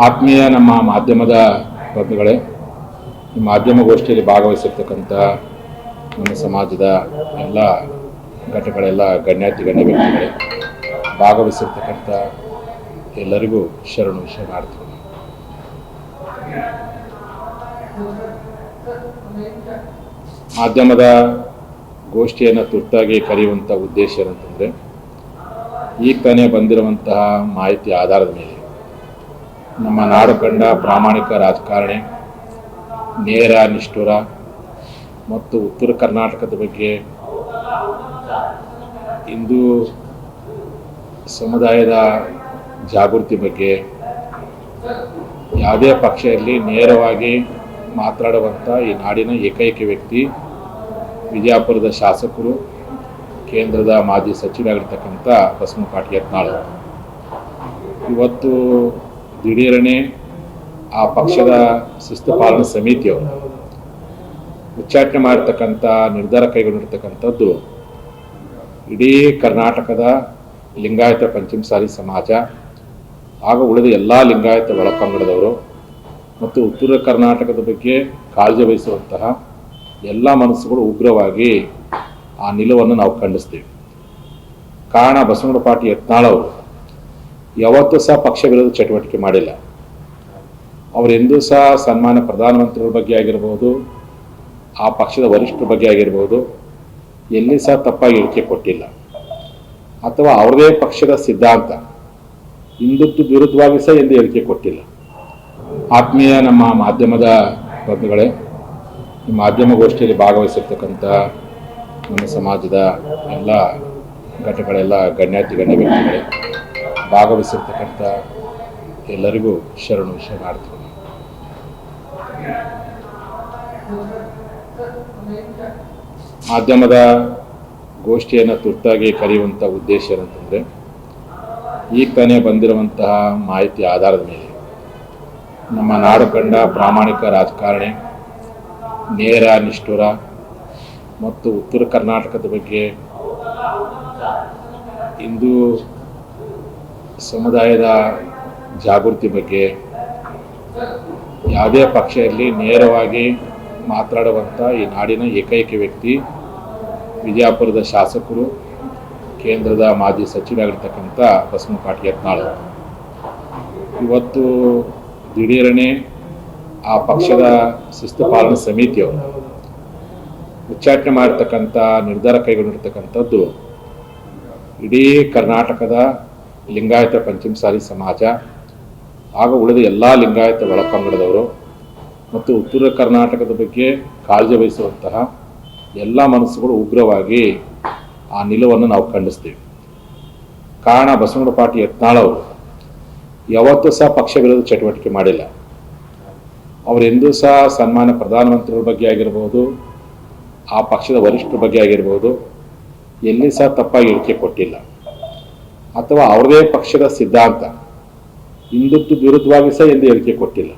ಆತ್ಮೀಯ ನಮ್ಮ ಮಾಧ್ಯಮದ ಬಂಧುಗಳೇ, ಈ ಮಾಧ್ಯಮ ಗೋಷ್ಠಿಯಲ್ಲಿ ಭಾಗವಹಿಸಿರ್ತಕ್ಕಂಥ ನಮ್ಮ ಸಮಾಜದ ಎಲ್ಲ ಘಟಕಗಳೆಲ್ಲ ಗಣ್ಯಾತಿ ಗಣ್ಯ ವ್ಯಕ್ತಿಗಳೇ, ಭಾಗವಹಿಸಿರ್ತಕ್ಕಂಥ ಎಲ್ಲರಿಗೂ ಶರಣು ಶರಣಾರ್ಥಿ. ಮಾಧ್ಯಮದ ಗೋಷ್ಠಿಯನ್ನು ತುರ್ತಾಗಿ ಕರೆಯುವಂಥ ಉದ್ದೇಶ ಏನಂತಂದರೆ, ಈಗ ತಾನೇ ಬಂದಿರುವಂತಹ ಮಾಹಿತಿ ಆಧಾರದ ಮೇಲೆ ನಮ್ಮ ನಾಡು ಕಂಡ ಪ್ರಾಮಾಣಿಕ ರಾಜಕಾರಣಿ, ನೇರ ನಿಷ್ಠುರ ಮತ್ತು ಉತ್ತರ ಕರ್ನಾಟಕದ ಬಗ್ಗೆ ಹಿಂದೂ ಸಮುದಾಯದ ಜಾಗೃತಿ ಬಗ್ಗೆ ಯಾವುದೇ ಪಕ್ಷ ಇರಲಿ ನೇರವಾಗಿ ಮಾತನಾಡುವಂಥ ಈ ನಾಡಿನ ಏಕೈಕ ವ್ಯಕ್ತಿ ವಿಜಯಪುರದ ಶಾಸಕರು, ಕೇಂದ್ರದ ಮಾಜಿ ಸಚಿವರಾಗಿರ್ತಕ್ಕಂಥ ಬಸವನ ಪಾಟೀಲ್ ಯತ್ನಾಳ್. ಇವತ್ತು ದಿಢೀರನೆ ಆ ಪಕ್ಷದ ಶಿಸ್ತು ಪಾಲನಾ ಸಮಿತಿಯವರು ಉಚ್ಚಾಟನೆ ಮಾಡಿರ್ತಕ್ಕಂಥ ನಿರ್ಧಾರ ಕೈಗೊಂಡಿರ್ತಕ್ಕಂಥದ್ದು ಇಡೀ ಕರ್ನಾಟಕದ ಲಿಂಗಾಯತ ಪಂಚಮಸಾಲಿ ಸಮಾಜ ಹಾಗೂ ಉಳಿದ ಎಲ್ಲ ಲಿಂಗಾಯತ ಒಳಪಂಗಡದವರು ಮತ್ತು ಉತ್ತರ ಕರ್ನಾಟಕದ ಬಗ್ಗೆ ಕಾಳಜಿ ವಹಿಸುವಂತಹ ಎಲ್ಲ ಮನಸ್ಸುಗಳು ಉಗ್ರವಾಗಿ ಆ ನಿಲುವನ್ನು ನಾವು ಖಂಡಿಸ್ತೀವಿ. ಕಾರಣ, ಬಸವನ ಪಾಟೀಲ್ ಯತ್ನಾಳ್ ಅವರು ಯಾವತ್ತೂ ಸಹ ಪಕ್ಷ ವಿರೋಧ ಚಟುವಟಿಕೆ ಮಾಡಿಲ್ಲ. ಅವರು ಎಂದೂ ಸಹ ಸನ್ಮಾನ್ಯ ಪ್ರಧಾನಮಂತ್ರಿಗಳ ಬಗ್ಗೆ ಆಗಿರ್ಬೋದು, ಆ ಪಕ್ಷದ ವರಿಷ್ಠರ ಬಗ್ಗೆ ಆಗಿರ್ಬೋದು, ಎಲ್ಲಿ ಸಹ ತಪ್ಪಾಗಿ ಹೇಳಿಕೆ ಕೊಟ್ಟಿಲ್ಲ. ಅಥವಾ ಅವರದೇ ಪಕ್ಷದ ಸಿದ್ಧಾಂತ ಹಿಂದುತ್ವ ವಿರುದ್ಧವಾಗಿ ಸಹ ಎಂದು ಹೇಳಿಕೆ ಕೊಟ್ಟಿಲ್ಲ. ಆತ್ಮೀಯ ನಮ್ಮ ಮಾಧ್ಯಮದ ಬಂಧುಗಳೇ, ಈ ಮಾಧ್ಯಮ ಗೋಷ್ಠಿಯಲ್ಲಿ ಭಾಗವಹಿಸಿರ್ತಕ್ಕಂಥ ನಮ್ಮ ಸಮಾಜದ ಎಲ್ಲ ಘಟಕಗಳೆಲ್ಲ ಗಣ್ಯಾತಿ ಗಣ್ಯ ವ್ಯಕ್ತಿಗಳೇ, ಭಾಗವಹಿಸಿರ್ತಕ್ಕಂಥ ಎಲ್ಲರಿಗೂ ಶರಣು ಶರಣಾರ್ಥಿ. ಮಾಧ್ಯಮದ ಗೋಷ್ಠಿಯನ್ನು ತುರ್ತಾಗಿ ಕರೆಯುವಂಥ ಉದ್ದೇಶ ಏನಂತಂದರೆ, ಈಗ ತಾನೇ ಬಂದಿರುವಂತಹ ಮಾಹಿತಿ ಆಧಾರದ ಮೇಲೆ ನಮ್ಮ ನಾಡು ಕಂಡ ಪ್ರಾಮಾಣಿಕ ರಾಜಕಾರಣಿ, ನೇರ ನಿಷ್ಠುರ ಮತ್ತು ಉತ್ತರ ಕರ್ನಾಟಕದ ಬಗ್ಗೆ ಹಿಂದೂ ಸಮುದಾಯದ ಜಾಗೃತಿ ಬಗ್ಗೆ ಯಾವುದೇ ಪಕ್ಷ ಇರಲಿ ನೇರವಾಗಿ ಮಾತನಾಡುವಂಥ ಈ ನಾಡಿನ ಏಕೈಕ ವ್ಯಕ್ತಿ ವಿಜಯಪುರದ ಶಾಸಕರು, ಕೇಂದ್ರದ ಮಾಜಿ ಸಚಿವರಾಗಿರ್ತಕ್ಕಂಥ ಬಸವನ ಪಾಟೀಲ್ ಯತ್ನಾಳ್. ಇವತ್ತು ದಿಢೀರನೆ ಆ ಪಕ್ಷದ ಶಿಸ್ತು ಪಾಲನಾ ಸಮಿತಿಯವರು ಉಚ್ಚಾಟನೆ ಮಾಡಿರ್ತಕ್ಕಂಥ ನಿರ್ಧಾರ ಕೈಗೊಂಡಿರ್ತಕ್ಕಂಥದ್ದು ಇಡೀ ಕರ್ನಾಟಕದ ಲಿಂಗಾಯತ ಪಂಚಮಸಾಲಿ ಸಮಾಜ ಹಾಗೂ ಉಳಿದ ಎಲ್ಲ ಲಿಂಗಾಯತ ಒಳಪಂಗಡದವರು ಮತ್ತು ಉತ್ತರ ಕರ್ನಾಟಕದ ಬಗ್ಗೆ ಕಾಳಜಿ ವಹಿಸುವಂತಹ ಎಲ್ಲ ಮನಸ್ಸುಗಳು ಉಗ್ರವಾಗಿ ಆ ನಿಲುವನ್ನು ನಾವು ಖಂಡಿಸ್ತೀವಿ. ಕಾರಣ, ಬಸವನ ಪಾಟೀಲ್ ಯತ್ನಾಳ್ ಅವರು ಯಾವತ್ತೂ ಸಹ ಪಕ್ಷ ವಿರೋಧ ಚಟುವಟಿಕೆ ಮಾಡಿಲ್ಲ. ಅವರು ಎಂದೂ ಸಹ ಸನ್ಮಾನ್ಯ ಪ್ರಧಾನಮಂತ್ರಿಗಳ ಬಗ್ಗೆ ಆಗಿರ್ಬೋದು, ಆ ಪಕ್ಷದ ವರಿಷ್ಠರ ಬಗ್ಗೆ ಆಗಿರ್ಬೋದು, ಎಲ್ಲಿ ಸಹ ತಪ್ಪಾಗಿ ಹೇಳಿಕೆ ಕೊಟ್ಟಿಲ್ಲ. ಅಥವಾ ಅವರದೇ ಪಕ್ಷದ ಸಿದ್ಧಾಂತ ಹಿಂದುತ್ವ ವಿರುದ್ಧವಾಗಿ ಸಹ ಎಂದು ಹೇಳಿಕೆ ಕೊಟ್ಟಿಲ್ಲ.